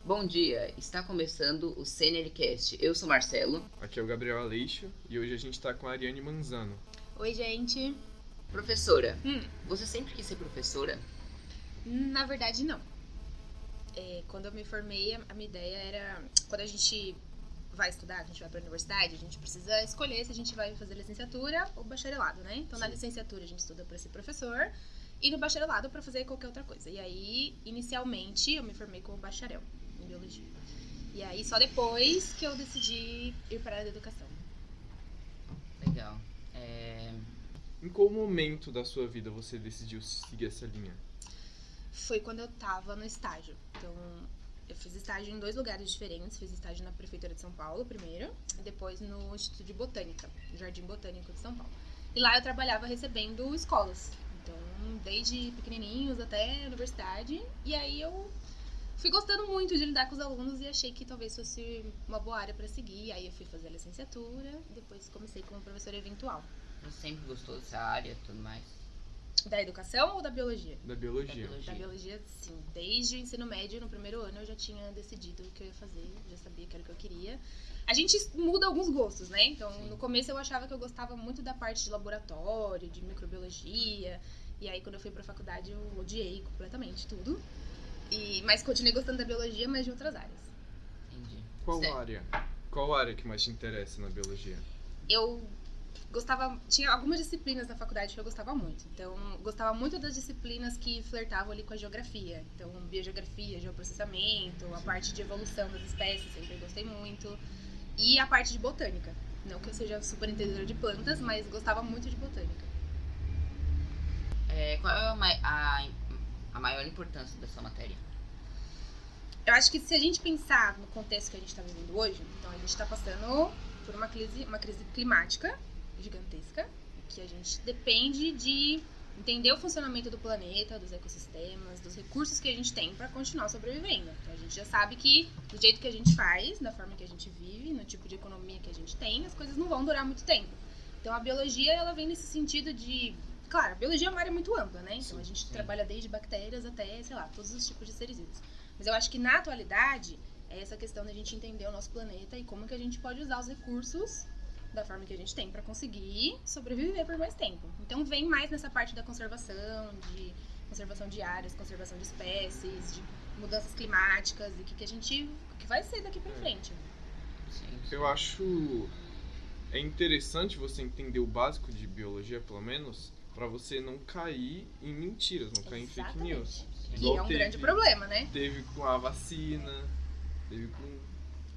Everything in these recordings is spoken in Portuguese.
Bom dia, está começando o CNLcast. Eu sou Marcelo. Aqui é o Gabriel Aleixo e hoje a gente tá com a Ariane Manzano. Oi, gente. Professora, você sempre quis ser professora? Na verdade, não. Quando eu me formei, a minha ideia era... Quando a gente vai estudar, a gente vai pra universidade, a gente precisa escolher se a gente vai fazer licenciatura ou bacharelado, né? Então, na licenciatura, a gente estuda pra ser professor e no bacharelado pra fazer qualquer outra coisa. E aí, inicialmente, eu me formei como bacharel em biologia. E aí, só depois que eu decidi ir para a área da educação. Legal. Em qual momento da sua vida você decidiu seguir essa linha? Foi quando eu tava no estágio. Então, eu fiz estágio em 2 lugares diferentes. Fiz estágio na Prefeitura de São Paulo, primeiro, e depois no Instituto de Botânica, no Jardim Botânico de São Paulo. E lá eu trabalhava recebendo escolas. Então, desde pequenininhos até a universidade. E aí eu fui gostando muito de lidar com os alunos e achei que talvez fosse uma boa área para seguir. Aí eu fui fazer a licenciatura e depois comecei como professora eventual. Você sempre gostou dessa área e tudo mais? Da educação ou da biologia? Da biologia. Da biologia, sim. Desde o ensino médio, no primeiro ano, eu já tinha decidido o que eu ia fazer, já sabia que era o que eu queria. A gente muda alguns gostos, né? Então, no começo eu achava que eu gostava muito da parte de laboratório, de microbiologia. E aí, quando eu fui pra faculdade, eu odiei completamente tudo. Mas continuei gostando da biologia, mas de outras áreas. Entendi. Qual área que mais te interessa na biologia? Eu tinha algumas disciplinas na faculdade que eu gostava muito. Então, gostava muito das disciplinas que flertavam ali com a geografia. Então, biogeografia, geoprocessamento, a parte de evolução das espécies, sempre gostei muito. E a parte de botânica. Não que eu seja super entendedora de plantas, mas gostava muito de botânica. Qual é a maior importância da sua matéria? Eu acho que se a gente pensar no contexto que a gente está vivendo hoje, então a gente está passando por uma crise climática gigantesca, que a gente depende de entender o funcionamento do planeta, dos ecossistemas, dos recursos que a gente tem para continuar sobrevivendo. Então a gente já sabe que do jeito que a gente faz, da forma que a gente vive, no tipo de economia que a gente tem, as coisas não vão durar muito tempo. Então a biologia, ela vem nesse sentido de... Claro, a biologia é uma área muito ampla, né? Então a gente trabalha desde bactérias até, sei lá, todos os tipos de seres vivos. Mas eu acho que na atualidade é essa questão da gente entender o nosso planeta e como que a gente pode usar os recursos da forma que a gente tem para conseguir sobreviver por mais tempo. Então vem mais nessa parte da conservação de áreas, conservação de espécies, de mudanças climáticas e o que vai ser daqui para frente. Sim. Eu acho interessante você entender o básico de biologia, pelo menos, para você não cair em mentiras, não cair em fake news. E é um grande problema, né? Teve com a vacina, teve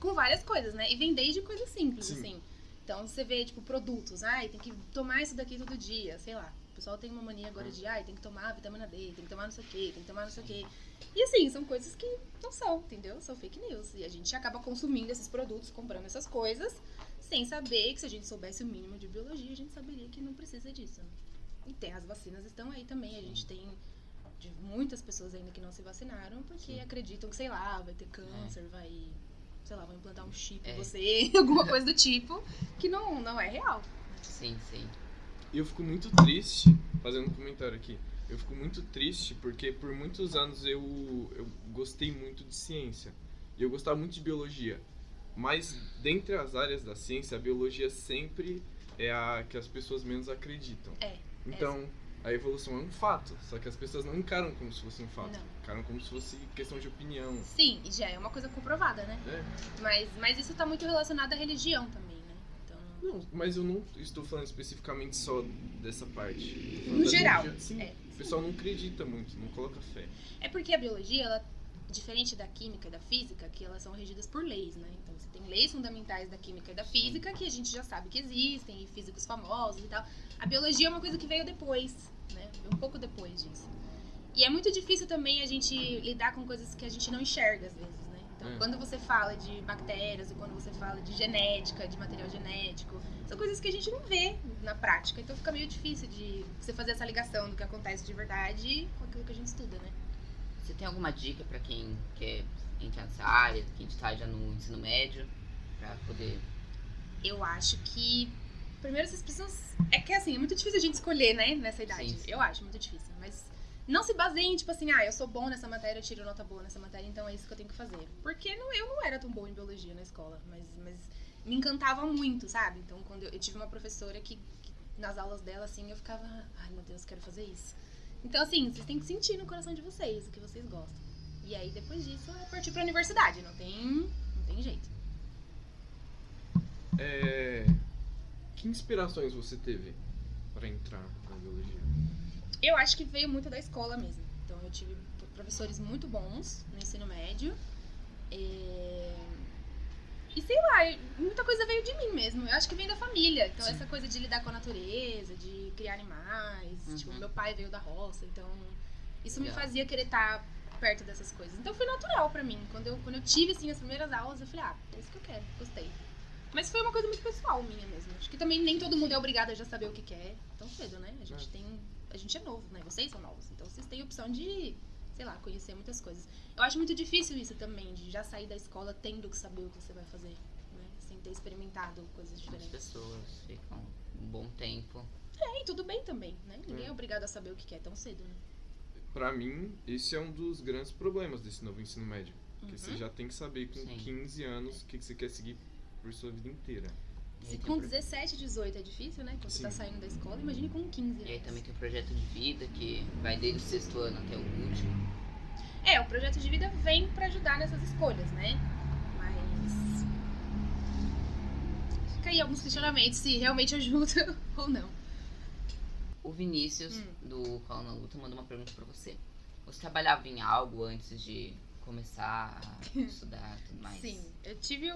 com várias coisas, né? E vem desde coisas simples, Sim. assim. Então, você vê, tipo, produtos. Tem que tomar isso daqui todo dia, sei lá. O pessoal tem uma mania agora de, tem que tomar vitamina D, tem que tomar não sei o quê, tem que tomar não sei o quê. E, assim, são coisas que não são, entendeu? São fake news. E a gente acaba consumindo esses produtos, comprando essas coisas, sem saber que se a gente soubesse o mínimo de biologia, a gente saberia que não precisa disso, né? E as vacinas estão aí também. A gente tem de muitas pessoas ainda que não se vacinaram porque acreditam que, sei lá, vai ter câncer, vão implantar um chip em você, alguma coisa do tipo, que não é real. Sim. E eu fico muito triste, fazendo um comentário aqui, eu fico muito triste porque por muitos anos eu gostei muito de ciência. E eu gostava muito de biologia. Mas dentre as áreas da ciência, a biologia sempre é a que as pessoas menos acreditam. Então, a evolução é um fato, só que as pessoas não encaram como se fosse um fato. Não. Encaram como se fosse questão de opinião. Sim, e já é uma coisa comprovada, né? Mas isso tá muito relacionado à religião também, né? Então... Não, mas eu não estou falando especificamente só dessa parte. No geral. Sim, o pessoal não acredita muito, não coloca fé. É porque a biologia, ela, diferente da química e da física, que elas são regidas por leis, né? Então você tem leis fundamentais da química e da física que a gente já sabe que existem, e físicos famosos e tal. A biologia é uma coisa que veio depois, né? Um pouco depois disso. E é muito difícil também a gente lidar com coisas que a gente não enxerga às vezes, né? Então, quando você fala de bactérias, ou quando você fala de genética, de material genético, são coisas que a gente não vê na prática. Então fica meio difícil de você fazer essa ligação do que acontece de verdade com aquilo que a gente estuda, né? Você tem alguma dica para quem quer entrar nessa área, quem está já no ensino médio, para poder... Eu acho que primeiro vocês precisam... É que assim, é muito difícil a gente escolher, né, nessa idade. Sim. Eu acho muito difícil, mas não se baseiem, tipo assim, eu sou bom nessa matéria, eu tiro nota boa nessa matéria, então é isso que eu tenho que fazer. Porque eu não era tão boa em biologia na escola, mas me encantava muito, sabe? Então, quando eu tive uma professora que nas aulas dela, assim, eu ficava, ai meu Deus, quero fazer isso. Então, assim, vocês têm que sentir no coração de vocês o que vocês gostam. E aí, depois disso, é partir pra universidade, não tem jeito. Que inspirações você teve para entrar na biologia? Eu acho que veio muito da escola mesmo. Então, eu tive professores muito bons no ensino médio. E sei lá, muita coisa veio de mim mesmo. Eu acho que vem da família. Então, essa coisa de lidar com a natureza, de criar animais. Tipo, meu pai veio da roça. Então, isso me fazia querer estar perto dessas coisas. Então, foi natural pra mim. Quando eu tive, assim, as primeiras aulas, eu falei, é isso que eu quero. Gostei. Mas foi uma coisa muito pessoal minha mesmo. Acho que também nem todo mundo é obrigado a já saber o que quer tão cedo, né? A gente é novo, né? Vocês são novos. Então, vocês têm a opção de, sei lá, conhecer muitas coisas. Eu acho muito difícil isso também, de já sair da escola tendo que saber o que você vai fazer, né? Sem ter experimentado coisas diferentes. As pessoas ficam um bom tempo. E tudo bem também, né? Ninguém é obrigado a saber o que quer tão cedo, né? Pra mim, esse é um dos grandes problemas desse novo ensino médio. Que você já tem que saber com 15 anos o que você quer seguir por sua vida inteira. Se com 17, 18 é difícil, né? Quando você tá saindo da escola, imagine com 15 anos. E aí também tem o projeto de vida, que vai desde o 6º ano até o último. O projeto de vida vem pra ajudar nessas escolhas, né? Mas fica aí alguns questionamentos se realmente ajuda ou não. O Vinícius, do Cola na Luta, mandou uma pergunta pra você. Você trabalhava em algo antes de começar a estudar e tudo mais? Sim, eu tive...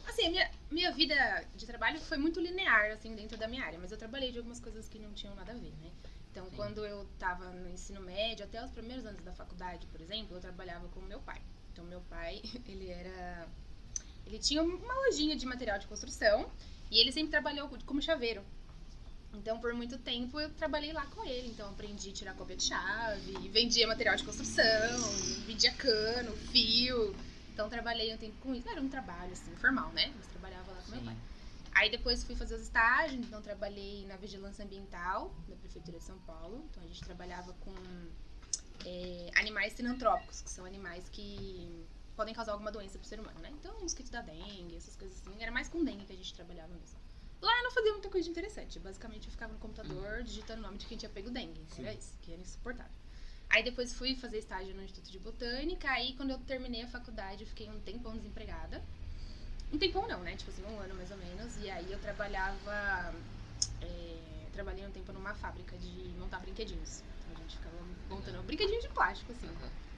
Assim, a minha vida de trabalho foi muito linear, assim, dentro da minha área. Mas eu trabalhei de algumas coisas que não tinham nada a ver, né? Então, quando eu tava no ensino médio, até os primeiros anos da faculdade, por exemplo, eu trabalhava com o meu pai. Então, meu pai, ele tinha uma lojinha de material de construção e ele sempre trabalhou como chaveiro. Então, por muito tempo, eu trabalhei lá com ele. Então, aprendi a tirar cópia de chave, vendia material de construção, vendia cano, fio. Então, trabalhei um tempo com isso. Não era um trabalho, assim, formal, né? Mas trabalhava lá com meu pai. Aí, depois, fui fazer os estágios. Então, trabalhei na vigilância ambiental da Prefeitura de São Paulo. Então, a gente trabalhava com animais sinantrópicos, que são animais que podem causar alguma doença pro ser humano, né? Então, mosquito da dengue, essas coisas assim. Era mais com dengue que a gente trabalhava mesmo. Lá eu não fazia muita coisa de interessante. Basicamente, eu ficava no computador digitando o nome de quem tinha pego dengue. Era isso, que era insuportável. Aí depois fui fazer estágio no Instituto de Botânica. Aí quando eu terminei a faculdade, eu fiquei um tempão desempregada. Um tempão não, né? Tipo assim, 1 ano mais ou menos. E aí eu trabalhei um tempo numa fábrica de montar brinquedinhos. Então a gente ficava montando brinquedinho de plástico, assim.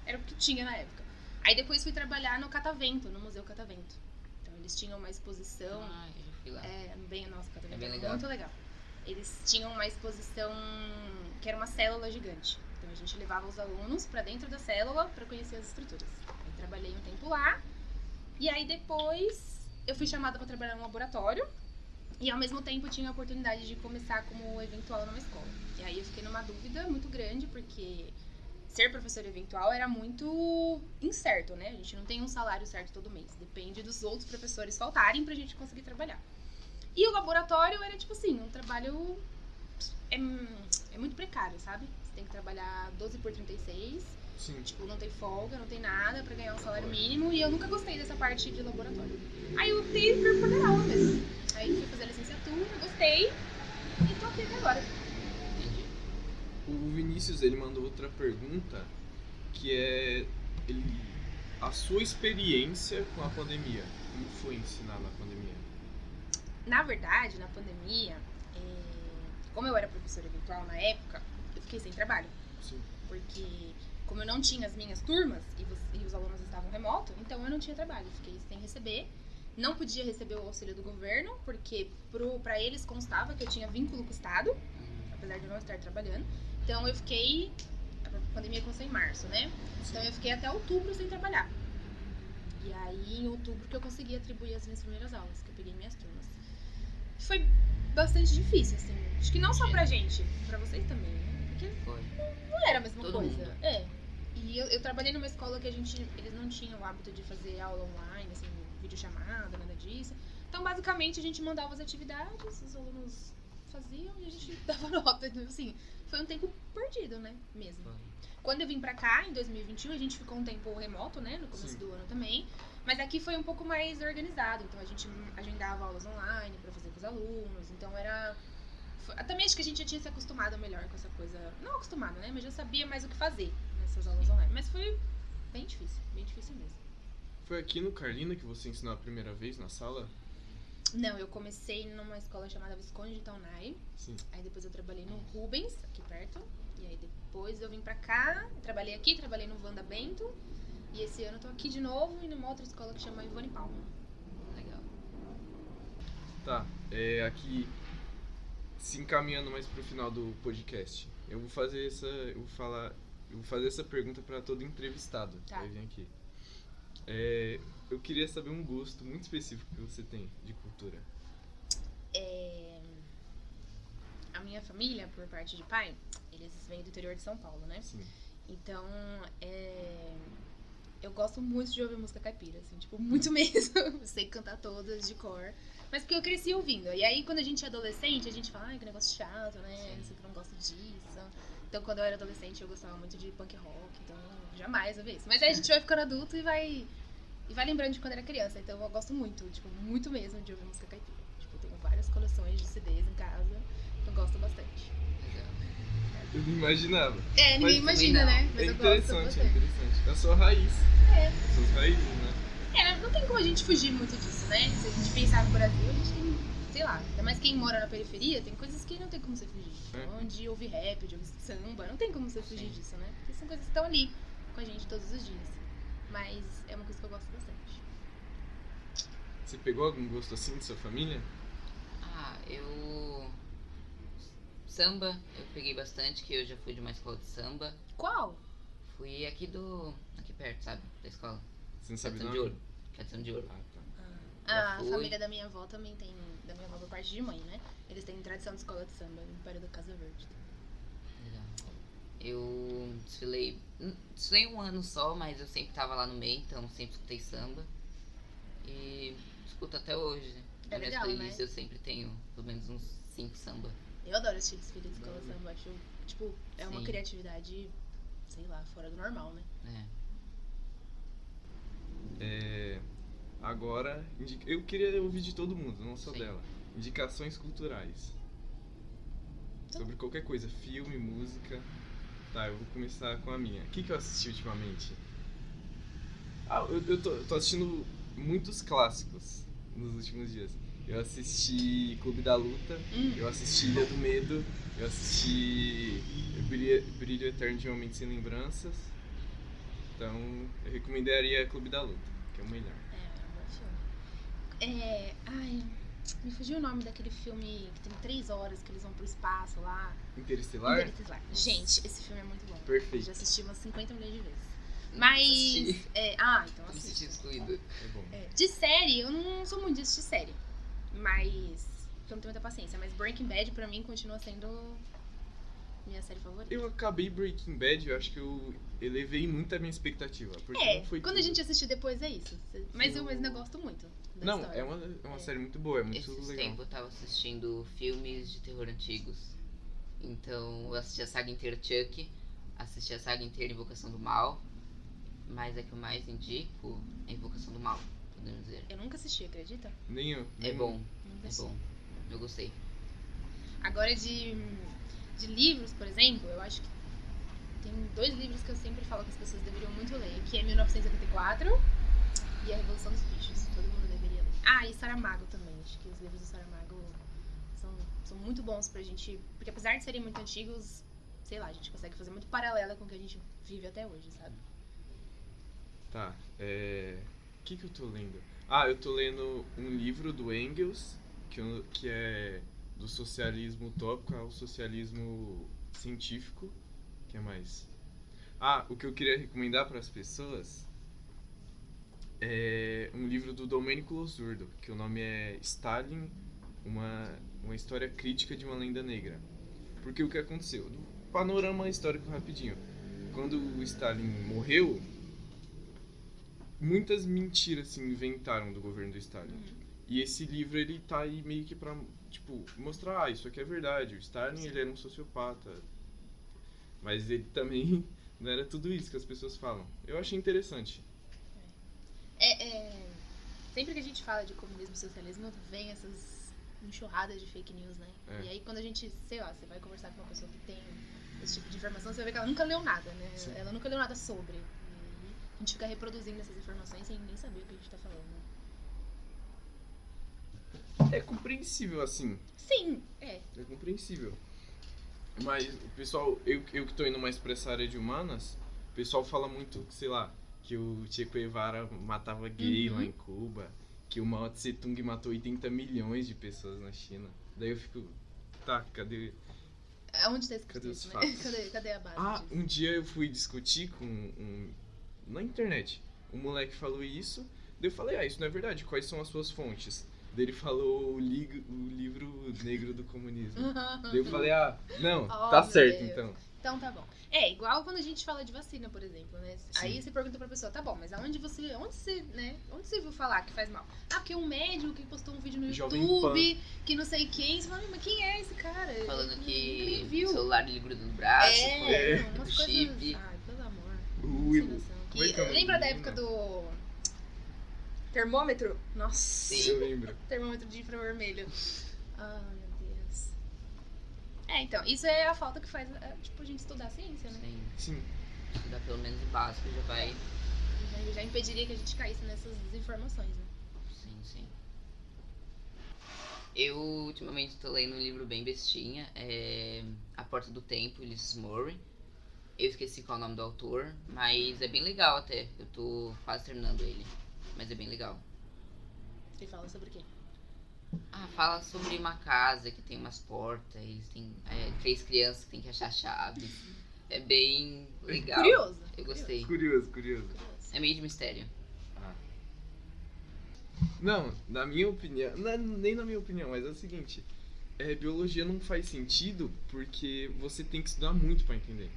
Era o que tinha na época. Aí depois fui trabalhar no Catavento, no Museu Catavento. Então eles tinham uma exposição... eu já fui lá. Nossa, Catavento É bem era legal. muito legal. Eles tinham uma exposição que era uma célula gigante. Então a gente levava os alunos pra dentro da célula pra conhecer as estruturas. Aí trabalhei um tempo lá. E aí depois eu fui chamada pra trabalhar no laboratório. E ao mesmo tempo tinha a oportunidade de começar como eventual numa escola. E aí eu fiquei numa dúvida muito grande, porque ser professor eventual era muito incerto, né? A gente não tem um salário certo todo mês. Depende dos outros professores faltarem pra gente conseguir trabalhar. E o laboratório era tipo assim, um trabalho é muito precário, sabe? Você tem que trabalhar 12 por 36. Sim. Tipo, não tem folga, não tem nada pra ganhar um salário mínimo. E eu nunca gostei dessa parte de laboratório. Aí eu optei por fazer aula mesmo. Aí fui fazer a licenciatura, gostei. E tô aqui até agora. Entendi. O Vinícius, ele mandou outra pergunta, que é a sua experiência com a pandemia. Como foi ensinar na pandemia? Na verdade, na pandemia, como eu era professora eventual na época, eu fiquei sem trabalho. Sim. Porque como eu não tinha as minhas turmas e os alunos estavam remoto, então eu não tinha trabalho. Fiquei sem receber. Não podia receber o auxílio do governo, porque pra eles constava que eu tinha vínculo com o Estado, apesar de eu não estar trabalhando. Então eu fiquei... A pandemia começou em março, né? Então eu fiquei até outubro sem trabalhar. E aí, em outubro, que eu consegui atribuir as minhas primeiras aulas, que eu peguei minhas turmas. Foi bastante difícil, assim. Acho que não só pra gente, pra vocês também, né? Porque não era a mesma Todo coisa. mundo. E eu trabalhei numa escola que eles não tinham o hábito de fazer aula online, assim, videochamada, nada disso. Então, basicamente, a gente mandava as atividades, os alunos faziam e a gente dava nota. Então, assim, foi um tempo perdido, né? Mesmo. Quando eu vim pra cá, em 2021, a gente ficou um tempo remoto, né? No começo do ano também. Mas aqui foi um pouco mais organizado. Então, a gente agendava aulas online pra fazer com os alunos. Então, também acho que a gente já tinha se acostumado melhor com essa coisa. Não acostumado, né? Mas já sabia mais o que fazer nessas aulas online. Mas foi bem difícil mesmo. Foi aqui no Carlina que você ensinou a primeira vez na sala? Não, eu comecei numa escola chamada Visconde de Itaunay. Sim. Aí depois eu trabalhei no Rubens, aqui perto. E aí depois eu vim pra cá, trabalhei aqui, trabalhei no Wanda Bento. E esse ano eu tô aqui de novo e numa outra escola que chama Ivone Palma. Legal. Tá, aqui se encaminhando mais pro final do podcast. Eu vou fazer essa pergunta pra todo entrevistado que vai vir aqui. Eu queria saber um gosto muito específico que você tem de cultura. A minha família, por parte de pai, eles vêm do interior de São Paulo, né? Sim. Então, eu gosto muito de ouvir música caipira, assim, tipo, muito mesmo. Eu sei cantar todas de cor. Mas porque eu cresci ouvindo. E aí, quando a gente é adolescente, a gente fala, ai, que negócio chato, né? Não sei que eu não gosto disso. Então, quando eu era adolescente, eu gostava muito de punk rock. Então, jamais ouvi isso. Mas aí a gente vai ficando adulto e vai lembrando de quando era criança. Então, eu gosto muito, tipo, muito mesmo de ouvir música caipira. Tipo, eu tenho várias coleções de CDs em casa. Eu gosto bastante. Eu não imaginava. Ninguém imagina, né? Mas é interessante. É a sua raiz. Suas raízes, né? Não tem como a gente fugir muito disso, né? Se a gente pensar no Brasil, a gente tem, sei lá, ainda mais quem mora na periferia, tem coisas que não tem como você fugir. Então, de ouvir rap, de ouvir samba, não tem como você fugir disso, né? Porque são coisas que estão ali com a gente todos os dias. Mas é uma coisa que eu gosto bastante. Você pegou algum gosto assim de sua família? Samba, eu peguei bastante, que eu já fui de uma escola de samba. Qual? Fui aqui perto, sabe? Da escola. Você não sabe Tradição de Ouro. Tradição de Ouro. A família da minha avó também tem, da minha avó por parte de mãe, né? Eles têm tradição de escola de samba, no Império da Casa Verde. Legal. Eu desfilei um ano só, mas eu sempre tava lá no meio, então sempre escutei samba. E escuto até hoje. Na minha playlist eu sempre tenho pelo menos uns 5 samba. Eu adoro assistir desfile de escola de samba, acho, tipo, uma criatividade, sei lá, fora do normal, né? Agora, eu queria ouvir de todo mundo, não só dela. Indicações culturais. Sobre qualquer coisa, filme, música. Tá, eu vou começar com a minha. O que eu assisti ultimamente? Eu tô assistindo muitos clássicos nos últimos dias. Eu assisti Clube da Luta, eu assisti Ilha do Medo, eu assisti Brilho Eterno de Homem Sem Lembranças. Então, eu recomendaria Clube da Luta, que é o melhor. É um bom filme. Me fugiu o nome daquele filme que tem 3 horas, que eles vão pro espaço lá. Interestelar? Gente, esse filme é muito bom. Perfeito. Eu já assisti umas 50 milhões de vezes. Mas... então assisti excluído. É bom. De série, eu não sou muito de assistir série. Mas... eu não tenho muita paciência. Mas Breaking Bad, pra mim, continua sendo minha série favorita. Eu acabei Breaking Bad, eu acho que eu elevei muito a minha expectativa. Porque não foi quando tudo. A gente assistir depois é isso. Mas eu ainda gosto muito da história. É uma série muito boa, é muito Esse legal. tempo eu tava assistindo filmes de terror antigos. Então eu assisti a saga inteira Chuck, assisti a saga inteira Invocação do Mal. Mas a que eu mais indico é Invocação do Mal, podemos dizer. Eu nunca assisti, acredita? Nem eu. É bom, Nunca é bom. Eu gostei. Agora de livros, por exemplo, eu acho que tem 2 livros que eu sempre falo que as pessoas deveriam muito ler, que é 1984 e A Revolução dos Bichos. Todo mundo deveria ler. E Saramago também. Acho que os livros do Saramago são muito bons pra gente, porque apesar de serem muito antigos, sei lá, a gente consegue fazer muito paralela com o que a gente vive até hoje, sabe? Tá, o que eu tô lendo? Eu tô lendo um livro do Engels, que é do socialismo utópico ao socialismo científico. O que mais? O que eu queria recomendar para as pessoas é um livro do Domênico Losurdo, que o nome é Stalin, uma história crítica de uma lenda negra. Porque o que aconteceu? Panorama histórico rapidinho. Quando o Stalin morreu, muitas mentiras se inventaram do governo do Stalin. E esse livro, ele tá aí meio que pra, tipo, mostrar, isso aqui é verdade. O Stalin, ele era um sociopata. Mas ele também não era tudo isso que as pessoas falam. Eu achei interessante. Sempre que a gente fala de comunismo e socialismo, vem essas enxurradas de fake news, né? E aí quando a gente, sei lá, você vai conversar com uma pessoa que tem esse tipo de informação, você vai ver que ela nunca leu nada, né? Sim. Ela nunca leu nada sobre. E aí a gente fica reproduzindo essas informações sem nem saber o que a gente tá falando, né? É compreensível, assim. Sim, É compreensível. Mas o pessoal, eu que tô indo mais pra essa área de humanas, o pessoal fala muito, sei lá, que o Che Guevara matava gay lá em Cuba, que o Mao Tse Tung matou 80 milhões de pessoas na China. Daí eu fico, tá, cadê... Onde tá escrito Cadê os isso, fatos? né? Cadê a base disso? Um dia eu fui discutir com na internet. Um moleque falou isso, daí eu falei, isso não é verdade, quais são as suas fontes? Daí ele falou o livro negro do comunismo. Daí eu falei, não, tá certo então. Então tá bom. É igual quando a gente fala de vacina, por exemplo, né? Sim. Aí você pergunta pra pessoa, tá bom, mas onde você viu falar que faz mal? Porque um médico que postou um vídeo no Jovem YouTube, Pan. que não sei quem, você fala, mas quem é esse cara? Falando Nunca que nem o viu. celular ele gruda no braço, Umas o coisas. chip. Ai, pelo amor. O Sem noção. como é que é o nome Lembra do da menino? época do termômetro? Nossa. Eu lembro. Termômetro de infravermelho. Ai, meu Deus. Então, isso é a falta que faz, a gente estudar a ciência, né? Sim. Estudar pelo menos o básico já vai. Já impediria que a gente caísse nessas desinformações, né? Sim. Eu ultimamente tô lendo um livro bem bestinha, A Porta do Tempo, Ulisses Murray. Eu esqueci qual é o nome do autor, mas é bem legal até. Eu tô quase terminando ele, mas é bem legal. Ele fala sobre o quê? Fala sobre uma casa que tem umas portas, eles têm 3 crianças que tem que achar chaves. É bem legal. Curioso. Eu gostei. Curioso. É meio de mistério. Não, na minha opinião, nem na minha opinião, mas é o seguinte, biologia não faz sentido porque você tem que estudar muito pra entender.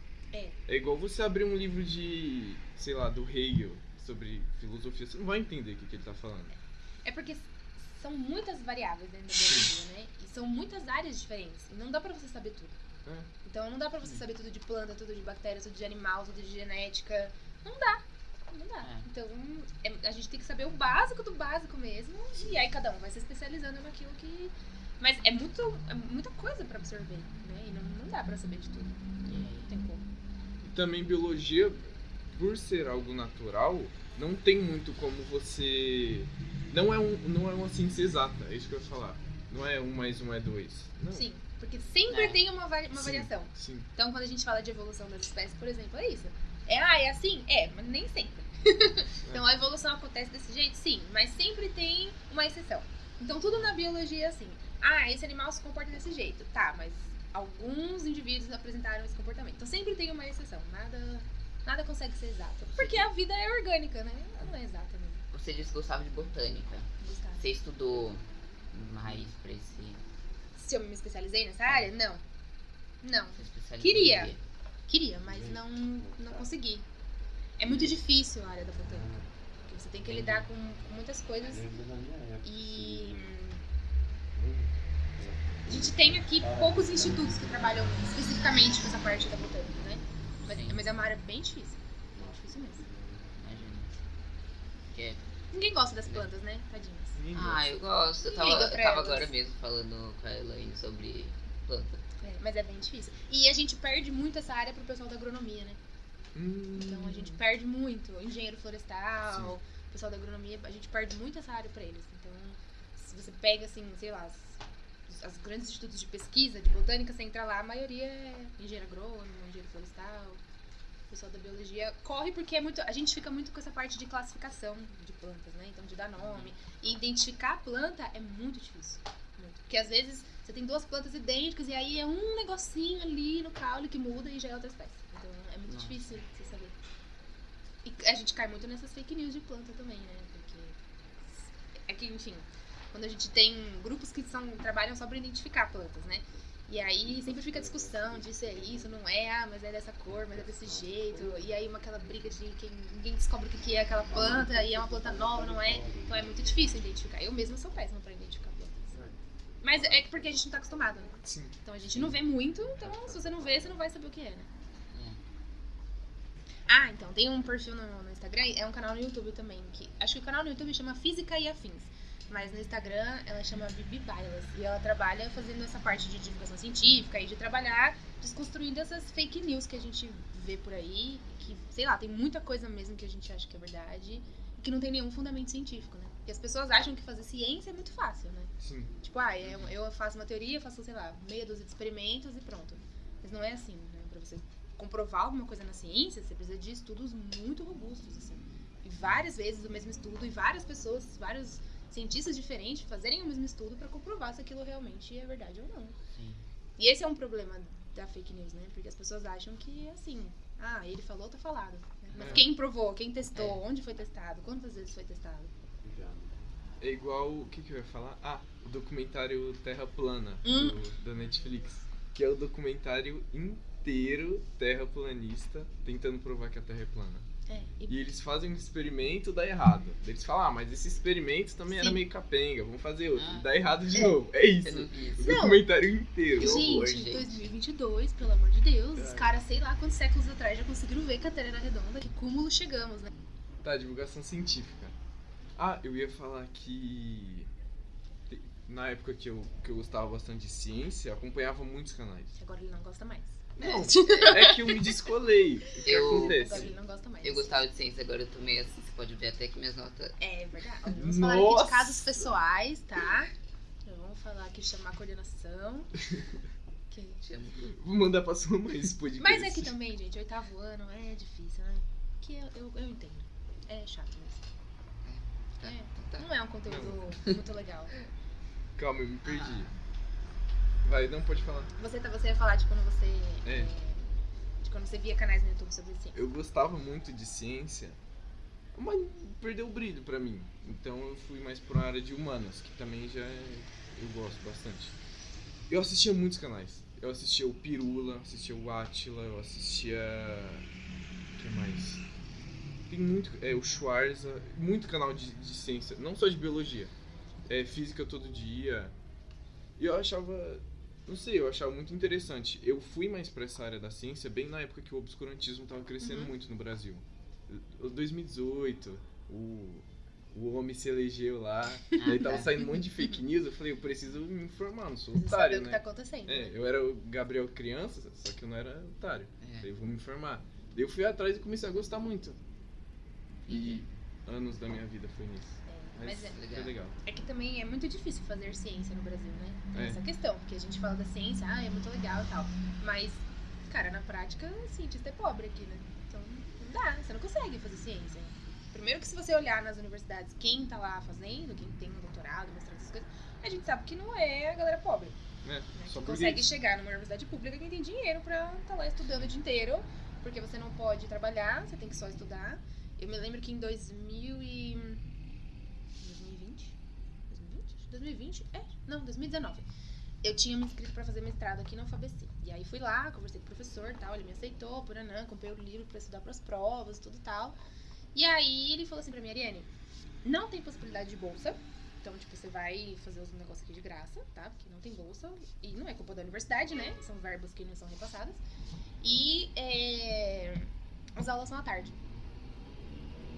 É igual você abrir um livro de, sei lá, do Hegel, sobre filosofia, você não vai entender o que ele tá falando. É porque são muitas variáveis dentro da biologia, né? E são muitas áreas diferentes. E não dá pra você saber tudo. Então não dá pra você saber tudo de planta, tudo de bactéria, tudo de animal, tudo de genética. Não dá. Então a gente tem que saber o básico do básico mesmo. E aí cada um vai se especializando naquilo que... Mas é muita coisa pra absorver, né? E não dá pra saber de tudo. Não tem como. E também biologia, por ser algo natural, não tem muito como você... Não é uma ciência exata, é isso que eu ia falar. Não é 1 mais 1 é 2. Não. Sim, porque sempre tem uma variação. Sim. Então quando a gente fala de evolução das espécies, por exemplo, é isso. É assim? Mas nem sempre. Então a evolução acontece desse jeito? Sim, mas sempre tem uma exceção. Então tudo na biologia é assim. Esse animal se comporta desse jeito. Tá, mas alguns indivíduos apresentaram esse comportamento. Então sempre tem uma exceção. Nada consegue ser exato. Porque a vida é orgânica, né? Ela não é exata mesmo. Você disse que gostava de botânica. Você estudou mais pra esse... Se eu me especializei nessa área? Não. Você especializou Queria, mas não consegui. É muito difícil a área da botânica. Porque você tem que lidar com muitas coisas. E a gente tem aqui poucos institutos que trabalham especificamente com essa parte da botânica, né? Mas é uma área bem difícil. Bem difícil mesmo. Imagina. Ninguém gosta das plantas, né? Tadinhas. Eu gosto. Eu tava agora mesmo falando com a Elaine sobre planta. Mas é bem difícil. E a gente perde muito essa área pro pessoal da agronomia, né? Então a gente perde muito. Engenheiro florestal, pessoal da agronomia, a gente perde muito essa área pra eles. Então, se você pega, assim, sei lá, os grandes institutos de pesquisa, de botânica, você entra lá, a maioria é engenheiro agrônomo, engenheiro florestal. O pessoal da biologia corre porque a gente fica muito com essa parte de classificação de plantas, né? Então, de dar nome. E identificar a planta é muito difícil. Muito. Porque às vezes você tem 2 plantas idênticas e aí é um negocinho ali no caule que muda e já é outra espécie. Então é muito difícil você saber. E a gente cai muito nessas fake news de planta também, né? Porque enfim, quando a gente tem grupos que trabalham só pra identificar plantas, né? E aí sempre fica a discussão disso é isso, não é, mas é dessa cor, mas é desse jeito. E aí aquela briga de quem ninguém descobre o que é aquela planta, e é uma planta nova, não é? Então é muito difícil identificar. Eu mesma sou péssima pra identificar plantas. Mas é porque a gente não tá acostumado, né? Sim. Então a gente não vê muito, então se você não vê, você não vai saber o que é, né? Ah, então, tem um perfil no Instagram, é um canal no YouTube também, que acho que o canal no YouTube chama Física e Afins, mas no Instagram ela chama Bibi Bailas, e ela trabalha fazendo essa parte de divulgação científica e de trabalhar desconstruindo essas fake news que a gente vê por aí, que, sei lá, tem muita coisa mesmo que a gente acha que é verdade e que não tem nenhum fundamento científico, né? E as pessoas acham que fazer ciência é muito fácil, né? Sim. Tipo, eu faço uma teoria, faço, sei lá, meia dúzia de experimentos e pronto. Mas não é assim, né? Pra você comprovar alguma coisa na ciência, você precisa de estudos muito robustos, assim. E várias vezes o mesmo estudo, e várias pessoas, vários cientistas diferentes fazerem o mesmo estudo pra comprovar se aquilo realmente é verdade ou não. Sim. E esse é um problema da fake news, né? Porque as pessoas acham que, assim, ele falou, tá falado. Né? Mas quem provou, quem testou, onde foi testado, quantas vezes foi testado? É igual, o que eu ia falar? O documentário Terra Plana, da Netflix. Que é o documentário inteiro terraplanista, tentando provar que a Terra é plana. E eles fazem um experimento, dá errado. Eles falam, mas esse experimento também era meio capenga, vamos fazer outro. Dá errado de novo. É isso. O documentário inteiro. Gente, em 2022, pelo amor de Deus, os caras, sei lá quantos séculos atrás, já conseguiram ver que a Terra era redonda. Que cúmulo chegamos, né? Tá, divulgação científica. Eu ia falar que na época que eu gostava bastante de ciência, acompanhava muitos canais. Agora ele não gosta mais. Não, é que eu me descolei. O que acontece? Agora ele não gosta mais. Eu gostava de ciência, agora eu tomei assim, você pode ver até que minhas notas... É verdade. Vamos falar aqui de casos pessoais, tá? Vamos falar aqui, chamar a coordenação. Vou mandar pra sua mãe esse podcast. Mas é que também, gente, 8º ano é difícil, né? Que eu entendo. É chato mesmo. Não é um conteúdo muito legal. Calma, eu me perdi. Vai, não pode falar. Você ia falar de quando você... de quando você via canais no YouTube sobre ciência. Eu gostava muito de ciência, mas perdeu o brilho pra mim. Então eu fui mais pra área de humanas, que também eu gosto bastante. Eu assistia muitos canais. Eu assistia o Pirula, assistia o Átila, eu assistia... O que mais? Tem muito... o Schwarza, muito canal de ciência, não só de biologia. Física todo dia. E eu achava... Não sei, eu achava muito interessante. Eu fui mais pra essa área da ciência bem na época que o obscurantismo tava crescendo muito no Brasil. 2018, o homem se elegeu lá, daí tava saindo um monte de fake news, eu falei, eu preciso me informar, não sou otário, né? O que tá acontecendo. Eu era o Gabriel criança, só que eu não era otário. Daí eu vou me informar. Daí eu fui atrás e comecei a gostar muito. E anos da minha vida foi nisso. Mas foi legal. É que também é muito difícil fazer ciência no Brasil, né? Tem essa questão, porque a gente fala da ciência, é muito legal e tal. Mas, cara, na prática, cientista é pobre aqui, né? Então, não dá, você não consegue fazer ciência. Primeiro que se você olhar nas universidades, quem tá lá fazendo, quem tem um doutorado, mestrado, essas coisas, a gente sabe que não é a galera pobre. Só consegue chegar numa universidade pública quem tem dinheiro pra estar lá estudando o dia inteiro, porque você não pode trabalhar, você tem que só estudar. Eu me lembro que em 2019. Eu tinha me inscrito pra fazer mestrado aqui na UFABC. E aí fui lá, conversei com o professor e tal, ele me aceitou, comprei o livro pra estudar pras provas, tudo e tal. E aí ele falou assim pra mim, Ariane, não tem possibilidade de bolsa, então, tipo, você vai fazer os negócios aqui de graça, tá? Porque não tem bolsa, e não é culpa da universidade, né? São verbas que não são repassadas. E as aulas são à tarde.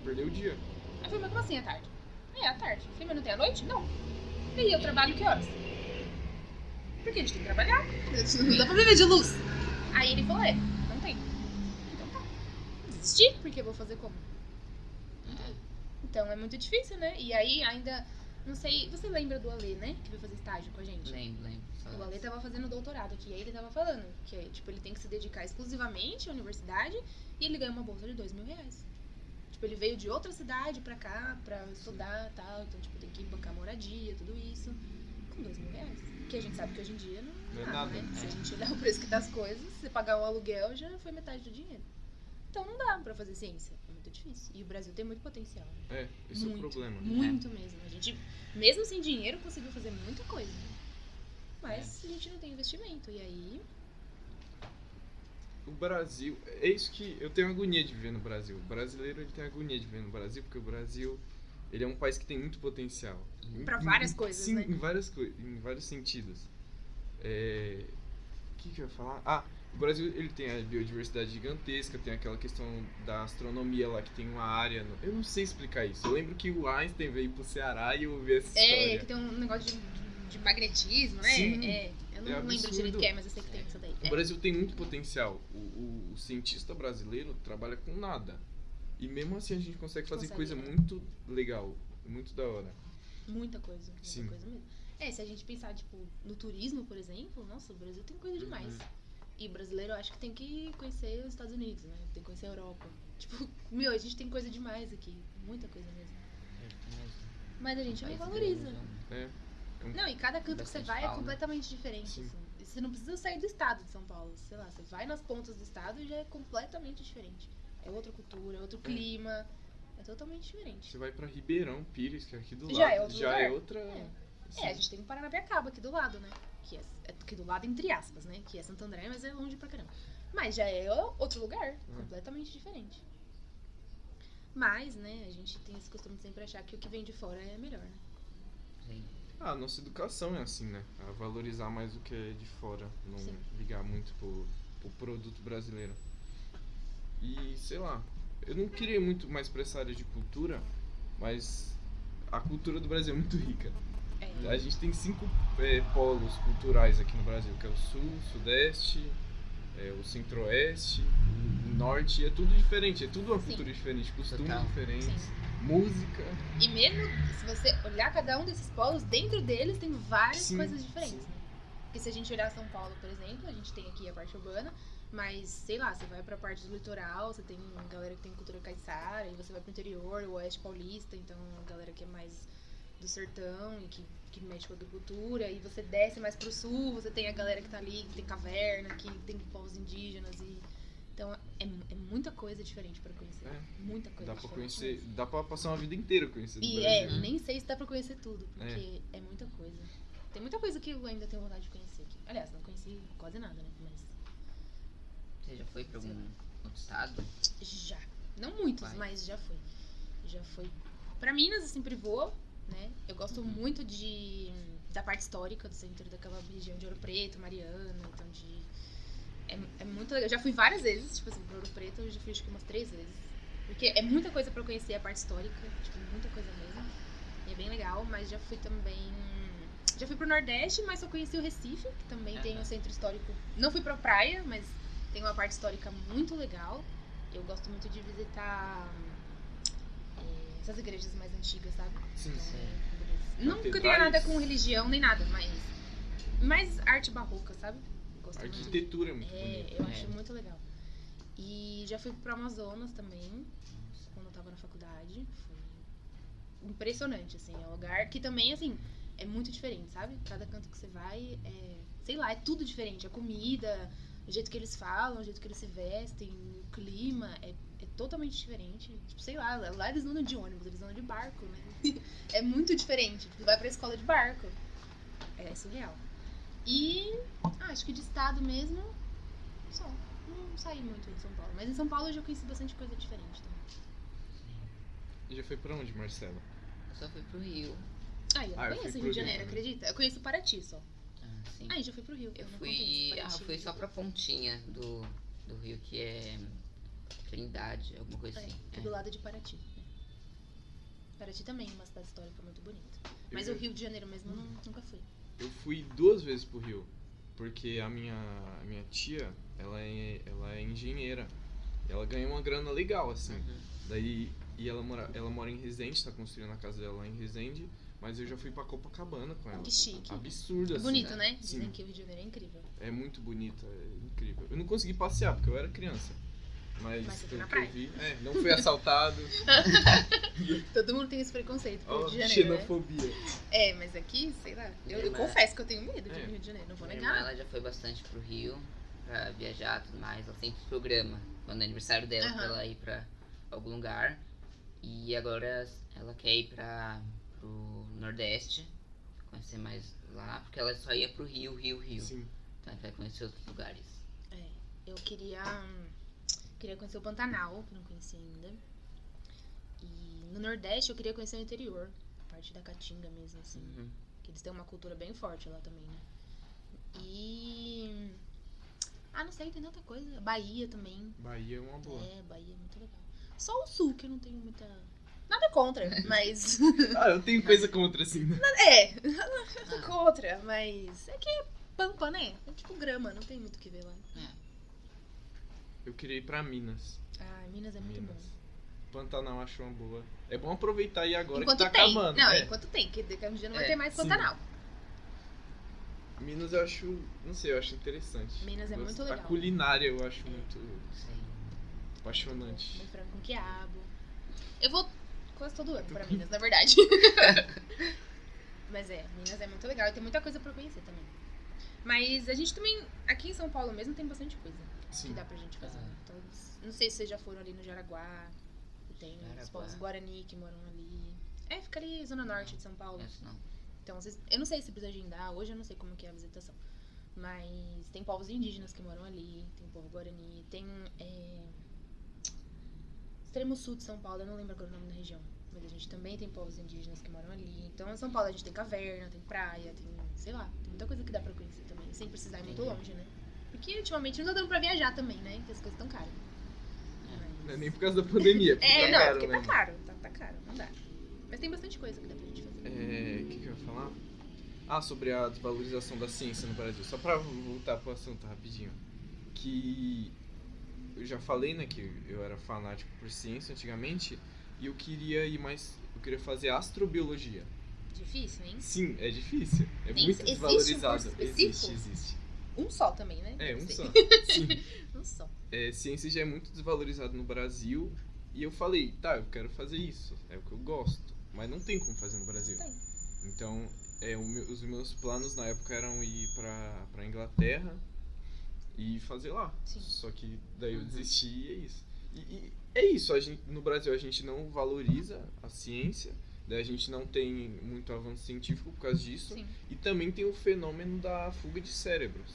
Perdeu o dia. Aí eu falei, mas como assim à tarde? À tarde. Eu falei, mas não tem à noite? Não. E eu trabalho que horas? Porque a gente tem que trabalhar. Não dá pra viver de luz. Aí ele falou, não tem. Então tá. Desisti, porque eu vou fazer como? Então é muito difícil, né? E aí ainda, não sei, você lembra do Ale, né? Que veio fazer estágio com a gente? Lembro. O Ale tava fazendo doutorado aqui, e aí ele tava falando que, tipo, ele tem que se dedicar exclusivamente à universidade e ele ganha uma bolsa de R$2.000. Tipo, ele veio de outra cidade pra cá, pra estudar e tal, então, tipo, tem que bancar moradia, tudo isso, com R$2.000. Que a gente sabe que hoje em dia não é nada, né? Se a gente olhar o preço que tá as coisas, você pagar um aluguel já foi metade do dinheiro. Então não dá pra fazer ciência, é muito difícil. E o Brasil tem muito potencial. Esse é o problema. Muito mesmo. A gente, mesmo sem dinheiro, conseguiu fazer muita coisa. mas a gente não tem investimento. E aí... O Brasil, é isso que eu tenho agonia de viver no Brasil. O brasileiro, ele tem agonia de viver no Brasil, porque o Brasil, ele é um país que tem muito potencial. Pra várias coisas, sim, né? em vários sentidos. O que eu ia falar? O Brasil, ele tem a biodiversidade gigantesca, tem aquela questão da astronomia lá, que tem uma área... Eu não sei explicar isso. Eu lembro que o Einstein veio pro Ceará e eu ouvi essa história. Que tem um negócio de magnetismo, né? Sim, eu não lembro absurdo. direito o que é, mas eu sei que tem isso daí. O Brasil tem muito potencial. O cientista brasileiro trabalha com nada. E mesmo assim a gente consegue fazer coisa muito legal, muito da hora. Muita coisa Sim. mesmo. Se a gente pensar, tipo, no turismo, por exemplo, nossa, o Brasil tem coisa demais. E o brasileiro, eu acho que tem que conhecer os Estados Unidos, né? Tem que conhecer a Europa. Tipo, a gente tem coisa demais aqui. Muita coisa mesmo. Mas a gente não valoriza. Não, e cada canto que você vai é completamente diferente, assim. Você não precisa sair do estado de São Paulo. Sei lá, você vai nas pontas do estado e já é completamente diferente. É outra cultura, é outro clima. É totalmente diferente. Você vai pra Ribeirão Pires, que é aqui do lado. Já é outro lugar. É outra... a gente tem o Paranapiacaba aqui do lado, né? Que é aqui do lado, entre aspas, né? Que é Santo André, mas é longe pra caramba. Mas já é outro lugar, completamente diferente. Mas, né, a gente tem esse costume de sempre achar que o que vem de fora é melhor, né? Sim. A nossa educação é assim, né? A valorizar mais o que é de fora. Não Sim. ligar muito pro produto brasileiro. E, sei lá, eu não queria muito mais pra essa área de cultura, mas a cultura do Brasil é muito rica. A gente tem 5 polos culturais aqui no Brasil, que é o Sul, o Sudeste, o Centro-Oeste, o Norte, é tudo diferente, é tudo uma cultura diferente, costumes diferentes, música. E mesmo se você olhar cada um desses polos, dentro deles tem várias coisas diferentes, né? Porque se a gente olhar São Paulo, por exemplo, a gente tem aqui a parte urbana, mas, sei lá, você vai pra parte do litoral, você tem galera que tem cultura caiçara, e você vai pro interior, o oeste paulista, então a galera que é mais do sertão e que mexe com a agricultura, e você desce mais pro sul, você tem a galera que tá ali, que tem caverna, que tem povos indígenas, e então é muita coisa diferente pra conhecer. Muita coisa dá pra diferente. conhecer, dá pra passar uma vida inteira conhecendo o E Brasil. nem sei se dá pra conhecer tudo, porque é muita coisa. Tem muita coisa que eu ainda tenho vontade de conhecer aqui. Aliás, não conheci quase nada, né? Mas... Você já foi pra algum outro estado? Já. Não muitos, mas já fui. Já fui pra Minas, eu sempre vou, né? Eu gosto muito da parte histórica do centro daquela região de Ouro Preto, Mariana, então é muito legal. Eu já fui várias vezes, tipo assim, pra Ouro Preto eu já fui acho que umas 3 vezes. Porque é muita coisa pra conhecer a parte histórica, tipo, muita coisa mesmo. E é bem legal, mas já fui também... Já fui pro Nordeste, mas só conheci o Recife, que também tem um centro histórico. Não fui pra praia, mas tem uma parte histórica muito legal. Eu gosto muito de visitar essas igrejas mais antigas, sabe? Sim. Nunca tenho nada com religião nem nada, mas mais arte barroca, sabe? Gosto A arquitetura é muito bonita. Eu acho muito legal. E já fui pro Amazonas também, quando eu tava na faculdade. Foi impressionante, assim. É um lugar que também, assim, é muito diferente, sabe? Cada canto que você vai, sei lá, é tudo diferente. A comida, o jeito que eles falam, o jeito que eles se vestem, o clima, é totalmente diferente. Tipo, sei lá eles não andam de ônibus, eles andam de barco, né? É muito diferente. Tipo, vai pra escola de barco. É surreal. E acho que de estado mesmo, só. Não saí muito em São Paulo. Mas em São Paulo eu já conheci bastante coisa diferente também. E já foi pra onde, Marcela? Eu só fui pro Rio. Eu não conheço Rio de Janeiro, acredita? Eu conheço Paraty só. Sim. Já fui pro Rio. Eu fui só pra pontinha do Rio, que é Trindade, alguma coisa assim. Do lado de Paraty. Paraty também é uma cidade histórica muito bonita. Mas o Rio de Janeiro mesmo nunca fui. Eu fui 2 vezes pro Rio, porque a minha tia, ela é engenheira. E ela ganha uma grana legal, assim. Daí, e ela mora em Resende, tá construindo a casa dela lá em Resende. Mas eu já fui pra Copacabana com ela. Que chique. Absurdo, assim. Bonito, né? Sim. Dizem que o Rio de Janeiro é incrível. É muito bonito, é incrível. Eu não consegui passear, porque eu era criança. Mas você foi na pelo que praia? eu vi, não fui assaltado. Todo mundo tem esse preconceito com o Rio de Janeiro, xenofobia. né? Mas aqui, sei lá, eu confesso que eu tenho medo de ir no Rio de Janeiro, não vou Minha negar. irmã, ela já foi bastante pro Rio pra viajar e tudo mais. Ela sempre programa, quando é aniversário dela, pra ela ir pra algum lugar. E agora ela quer ir pro Nordeste, conhecer mais lá, porque ela só ia pro Rio. Sim. Então a gente vai conhecer outros lugares. Eu queria conhecer o Pantanal, que não conheci ainda. E no Nordeste eu queria conhecer o interior, a parte da Caatinga mesmo, assim. Uhum. Que eles têm uma cultura bem forte lá também, né? E... não sei, tem tanta coisa. Bahia também. Bahia é uma boa. Bahia é muito legal. Só o Sul, que eu não tenho muita... Nada contra, mas... Eu tenho coisa contra, assim. nada contra, mas... É que é pampa, né? É tipo grama, não tem muito o que ver lá. Eu queria ir pra Minas. Minas é muito bom. Pantanal acho uma boa. É bom aproveitar aí agora Enquanto que tá tem. acabando. Não, enquanto tem, que daqui a um dia não vai ter mais sim. Pantanal. Minas eu acho, não sei, eu acho interessante. Minas é muito legal. A culinária eu acho muito Sim. apaixonante. Comer frango com quiabo. Eu vou quase todo ano pra Minas, na verdade. Mas Minas é muito legal e tem muita coisa pra conhecer também. Mas a gente também, aqui em São Paulo mesmo, tem bastante coisa que dá pra gente fazer. Então, não sei se vocês já foram ali no Jaraguá. Tem os povos Guarani que moram ali. Fica ali zona norte de São Paulo. Não. Então, eu não sei se precisa agendar. Hoje eu não sei como que é a visitação. Mas tem povos indígenas que moram ali. Tem povo Guarani. Tem extremo sul de São Paulo. Eu não lembro agora o nome da região. Mas a gente também tem povos indígenas que moram ali. Então, em São Paulo a gente tem caverna, tem praia, tem, sei lá, tem muita coisa que dá pra conhecer também. Sem precisar ir muito longe, né? Porque ultimamente não tá dando pra viajar também, né? Porque as coisas estão caras. Não é nem por causa da pandemia. Porque tá caro. Tá caro, não dá. Mas tem bastante coisa que dá pra gente fazer. O que eu ia falar? Sobre a desvalorização da ciência no Brasil. Só pra voltar pro assunto rapidinho. Que eu já falei, né, que eu era fanático por ciência antigamente. E eu queria fazer astrobiologia. Difícil, hein? Sim, é difícil. É muito Existe desvalorizado. Um curso específico? Existe. Um só também, né? Um só. Sim. Um só. Ciência já é muito desvalorizado no Brasil. E eu falei, eu quero fazer isso. É o que eu gosto. Mas não tem como fazer no Brasil. Não tem. Então, os meus planos na época eram ir pra Inglaterra e fazer lá. Sim. Só que daí eu desisti e é isso. E é isso, no Brasil a gente não valoriza a ciência, daí a gente não tem muito avanço científico por causa disso. Sim. E também tem o fenômeno da fuga de cérebros,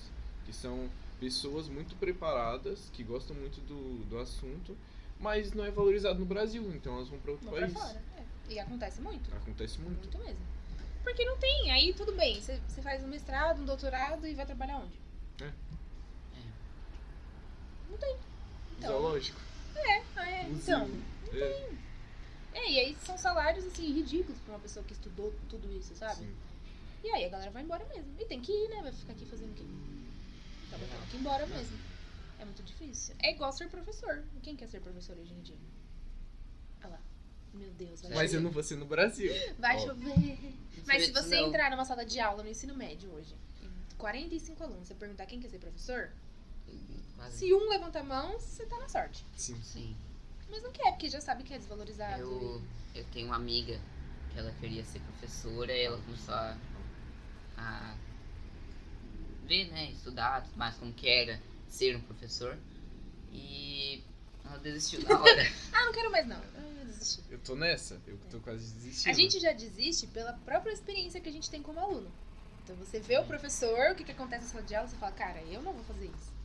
que são pessoas muito preparadas, que gostam muito do assunto, mas não é valorizado no Brasil, então elas vão para outro país. Pra fora. E acontece muito. Acontece muito. Muito mesmo. Porque não tem, aí tudo bem, você faz um mestrado, um doutorado e vai trabalhar onde? Não tem. Então, Zoológico. Então, não tem. E aí são salários, assim, ridículos pra uma pessoa que estudou tudo isso, sabe? Sim. E aí a galera vai embora mesmo. E tem que ir, né? Vai ficar aqui fazendo o quê? Tá tendo que ir embora mesmo. É muito difícil. É igual ser professor. Quem quer ser professor hoje em dia? Olha lá. Meu Deus, vai Mas chover. eu não vou ser no Brasil. Vai chover. Mas se você Não. entrar numa sala de aula no ensino médio hoje, e 45 alunos, você perguntar quem quer ser professor, Quase. se um levanta a mão, você tá na sorte. Sim. Mas não quer, porque já sabe que é desvalorizado. Eu tenho uma amiga que ela queria ser professora e ela começou a ver, né, estudar, tudo mais, como que era ser um professor. E ela desistiu na hora. Não quero mais não. Eu desisti. Eu tô nessa, eu tô quase desistindo. A gente já desiste pela própria experiência que a gente tem como aluno. Então você vê o professor, o que acontece na sala de aula, você fala, cara, eu não vou fazer isso.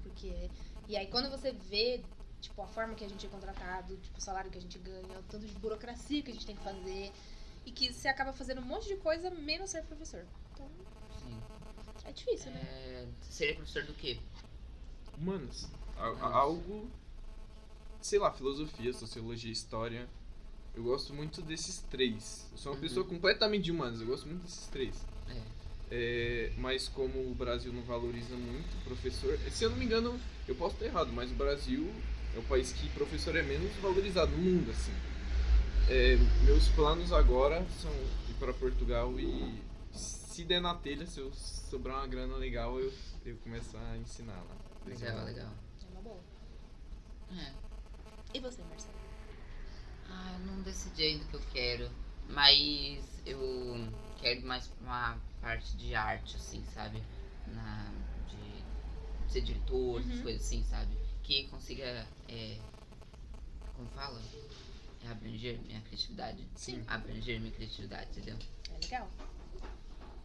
Porque... E aí quando você vê, tipo, a forma que a gente é contratado, tipo, o salário que a gente ganha, o tanto de burocracia que a gente tem que fazer, e que você acaba fazendo um monte de coisa, menos ser professor. Então, Sim. é difícil, né? Você seria professor do quê? Humanos. Algo, sei lá, filosofia, sociologia, história. Eu gosto muito desses três. Eu sou uma pessoa completamente de humanos, eu gosto muito desses três. Mas como o Brasil não valoriza muito professor, se eu não me engano, eu posso estar errado, mas o Brasil é o país que professor é menos valorizado no mundo, assim. Meus planos agora são ir para Portugal e, se der na telha, se eu sobrar uma grana legal, eu começar a ensinar lá. Legal. É uma boa. E você, Marcelo? Eu não decidi ainda o que eu quero, mas eu quero mais pra uma parte de arte, assim, sabe? De ser diretor, essas coisas assim, sabe? Que consiga, como fala? Abranger minha criatividade. Sim. Abranger minha criatividade, entendeu? É legal.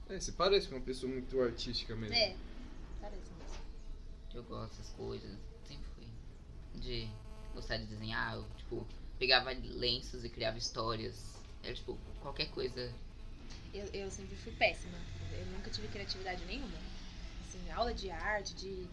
Você parece com uma pessoa muito artística mesmo. Parece mesmo. Eu gosto dessas coisas. Sempre fui. De gostar de desenhar. Eu, tipo, pegava lenços e criava histórias. Era, tipo, qualquer coisa. Eu sempre fui péssima. Eu nunca tive criatividade nenhuma. Assim, aula de arte,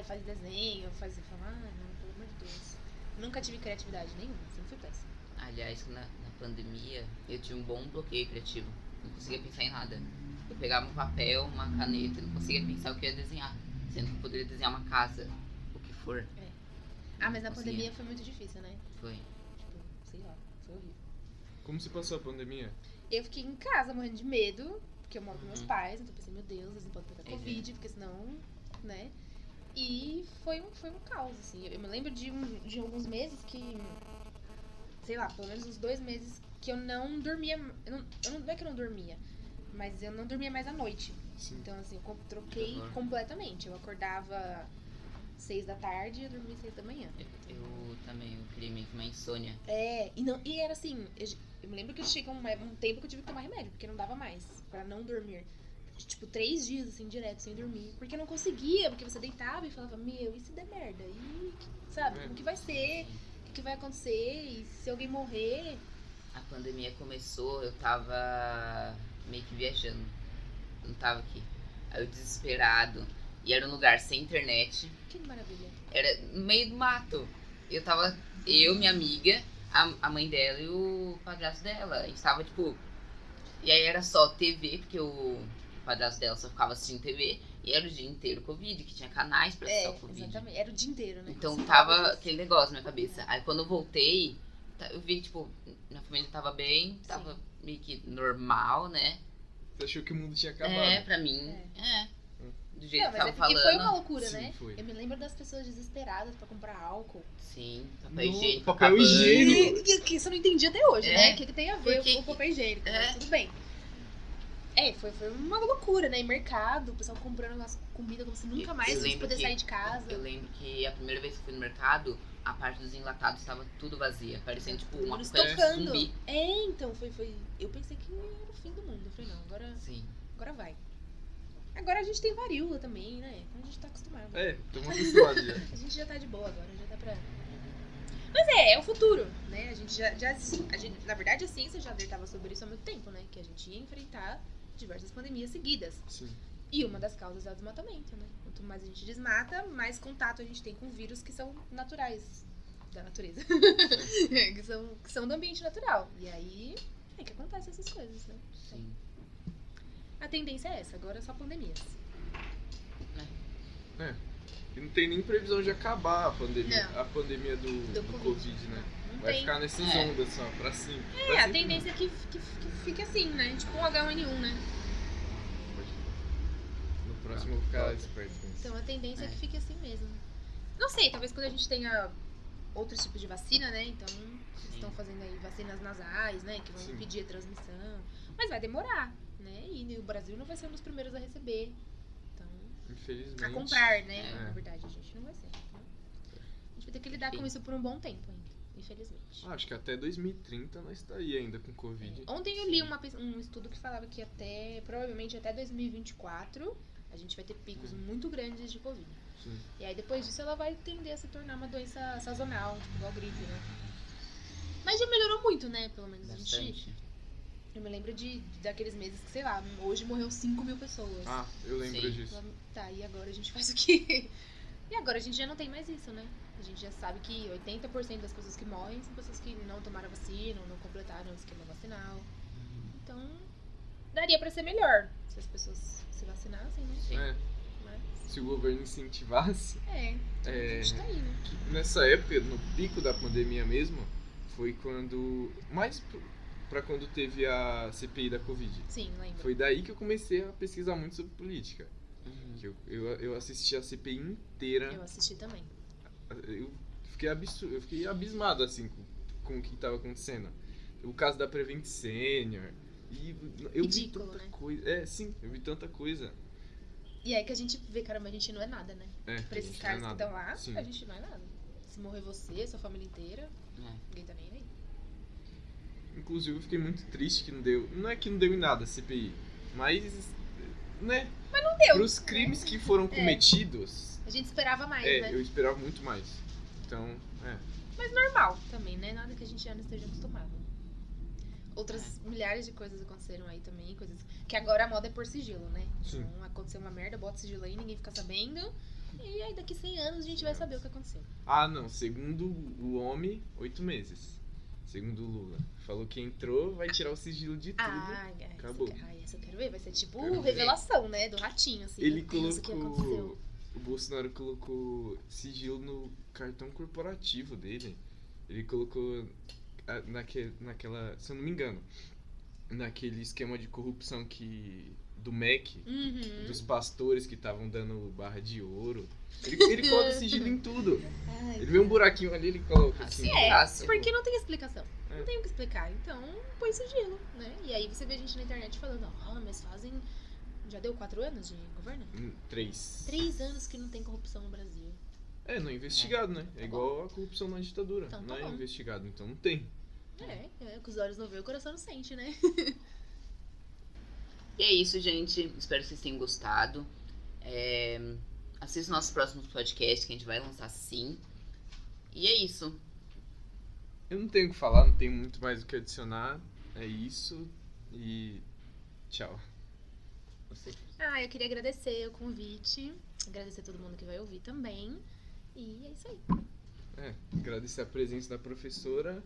faz desenho, eu falava, não, pelo amor de Deus. Nunca tive criatividade nenhuma, sempre fui péssima. Aliás, na pandemia, eu tive um bom bloqueio criativo. Não conseguia pensar em nada. Eu pegava um papel, uma caneta, não conseguia pensar o que eu ia desenhar. Sendo que eu poderia desenhar uma casa, o que for. Mas na pandemia foi muito difícil, né? Foi. Tipo, sei lá, foi horrível. Como se passou a pandemia? Eu fiquei em casa morrendo de medo, porque eu moro com meus pais, então eu pensei, meu Deus, eles não podem pegar Covid, porque senão, né? E foi um caos, assim. Eu me lembro de alguns meses que, sei lá, pelo menos uns 2 meses que eu não dormia. Não é que eu não dormia, mas eu não dormia mais à noite. Sim. Então, assim, eu troquei completamente. Eu acordava 6 da tarde e eu dormia 6 da manhã. Eu também, eu criei meio que uma insônia. E era assim, eu me lembro que chegou um tempo que eu tive que tomar remédio, porque não dava mais pra não dormir. Tipo, 3 dias, assim, direto, sem dormir. Porque eu não conseguia, porque você deitava e falava, meu, e se der merda? E, sabe, como que vai ser? O que vai acontecer? E se alguém morrer? A pandemia começou, eu tava meio que viajando. Eu não tava aqui. Aí eu desesperado. E era um lugar sem internet. Que maravilha. Era no meio do mato. Eu, minha amiga, a mãe dela e o padrasto dela. A gente tava, tipo... E aí era só TV, porque o padrasto dela só ficava assistindo TV. E era o dia inteiro Covid, que tinha canais pra assistir o Covid. Exatamente. Era o dia inteiro, né? Então tava aquele negócio na minha cabeça. Aí quando eu voltei, eu vi que, tipo, minha família tava bem, tava meio que normal, né? Você achou que o mundo tinha acabado? Pra mim, do jeito que tava porque falando. foi uma loucura, Sim, né? foi. Eu me lembro das pessoas desesperadas pra comprar álcool. Sim, papel higiênico. Papel acabando. higiênico. Que você não entendia até hoje, né? O que tem a ver Porque- com o papel higiênico, mas tudo bem. Foi uma loucura, né? Em mercado, o pessoal comprando as comidas como se nunca mais Eu fosse lembro poder que- sair de casa. Eu lembro que a primeira vez que fui no mercado, a parte dos enlatados estava tudo vazia. Parecendo, tipo, uma Eles coisa tocando. zumbi. Então, foi. Eu pensei que era o fim do mundo. Eu falei, não, Sim. agora vai. Agora a gente tem varíola também, né? Então a gente tá acostumado. Estamos acostumados já. A gente já tá de boa agora, já tá pra... Mas é o futuro, né? A gente na verdade, a ciência já alertava sobre isso há muito tempo, né? Que a gente ia enfrentar diversas pandemias seguidas. Sim. E uma das causas é o desmatamento, né? Quanto mais a gente desmata, mais contato a gente tem com vírus que são naturais da natureza. que são do ambiente natural. E aí é que acontecem essas coisas, né? Sim. A tendência é essa, agora é só pandemias. E não tem nem previsão de acabar a pandemia, Não. a pandemia do Covid, né? Não Vai tem. ficar nessas ondas só, pra sempre. A tendência é que fique assim, né? Tipo um H1N1, né? No próximo eu vou ficar esperto com isso. Então a tendência é que fique assim mesmo. Não sei, talvez quando a gente tenha outros tipos de vacina, né? Então, eles estão fazendo aí vacinas nasais, né? Que vão Sim. impedir a transmissão. Mas vai demorar, né? E o Brasil não vai ser um dos primeiros a receber. Então, Infelizmente. a comprar, né? É. Na verdade, a gente não vai ser. Então, a gente vai ter que lidar com isso por um bom tempo ainda, infelizmente. Acho que até 2030 nós estaria ainda com Covid. Ontem eu li um estudo que falava que provavelmente até 2024, a gente vai ter picos muito grandes de Covid. Sim. E aí depois disso ela vai tender a se tornar uma doença sazonal, tipo igual a gripe, né? Mas já melhorou muito, né? Pelo menos a gente. Bastante. Eu me lembro daqueles meses que, sei lá, hoje morreu 5.000 pessoas. Ah, eu lembro Sim. disso. Tá, e agora a gente faz o quê? E agora a gente já não tem mais isso, né? A gente já sabe que 80% das pessoas que morrem são pessoas que não tomaram vacina ou não completaram o esquema vacinal. Então, daria pra ser melhor se as pessoas se vacinassem, né? Sim. Mas, Se o governo incentivasse. a gente tá aí, né? Nessa época, no pico da pandemia mesmo, foi quando. Mais pra quando teve a CPI da Covid. Sim, lembro. Foi daí que eu comecei a pesquisar muito sobre política. Uhum. Que eu assisti a CPI inteira. Eu assisti também. Eu fiquei abismado assim com o que estava acontecendo. O caso da Prevent Senior. E eu Ridículo, vi tanta né? coisa. Sim, eu vi tanta coisa. E aí que a gente vê, caramba, a gente não é nada, né? Pra esses caras que estão lá, Sim. a gente não é nada. Se morrer você, sua família inteira, ninguém tá nem aí. Inclusive eu fiquei muito triste que não deu. Não é que não deu em nada a CPI, mas né? Mas não deu. Pros crimes que foram cometidos, A gente esperava mais, né? eu esperava muito mais. Então, Mas normal também, né? Nada que a gente já não esteja acostumado. Outras milhares de coisas aconteceram aí também, coisas que agora a moda é por sigilo, né? Sim. Então aconteceu uma merda, bota sigilo aí, ninguém fica sabendo. E aí daqui 100 anos a gente vai saber o que aconteceu. Ah, não. Segundo o homem, 8 meses. Segundo o Lula. Falou que entrou, vai tirar o sigilo de tudo. Acabou. Essa eu quero ver. Vai ser tipo Quero ver. revelação, né? Do ratinho, assim. Ele Meu Deus, o que aconteceu? colocou... O Bolsonaro colocou sigilo no cartão corporativo dele. Ele colocou naquela... Se eu não me engano, naquele esquema de corrupção do MEC, dos pastores que estavam dando barra de ouro. Ele coloca sigilo em tudo. Ele vê um buraquinho ali, ele coloca assim. Porque não tem explicação. Não tem o que explicar. Então, põe sigilo, né? E aí você vê gente na internet falando, mas fazem... Já deu 4 anos de governo? 3. 3 anos que não tem corrupção no Brasil. Não é investigado, né? É igual a corrupção na ditadura. Então, não tá é bom. investigado, então não tem. Com os olhos não vê, o coração não sente, né? E é isso, gente. Espero que vocês tenham gostado. Assista nossos próximos podcasts que a gente vai lançar sim. E é isso. Eu não tenho o que falar, não tenho muito mais o que adicionar. É isso. E tchau. Eu queria agradecer o convite. Agradecer a todo mundo que vai ouvir também. E é isso aí. Agradecer a presença da professora.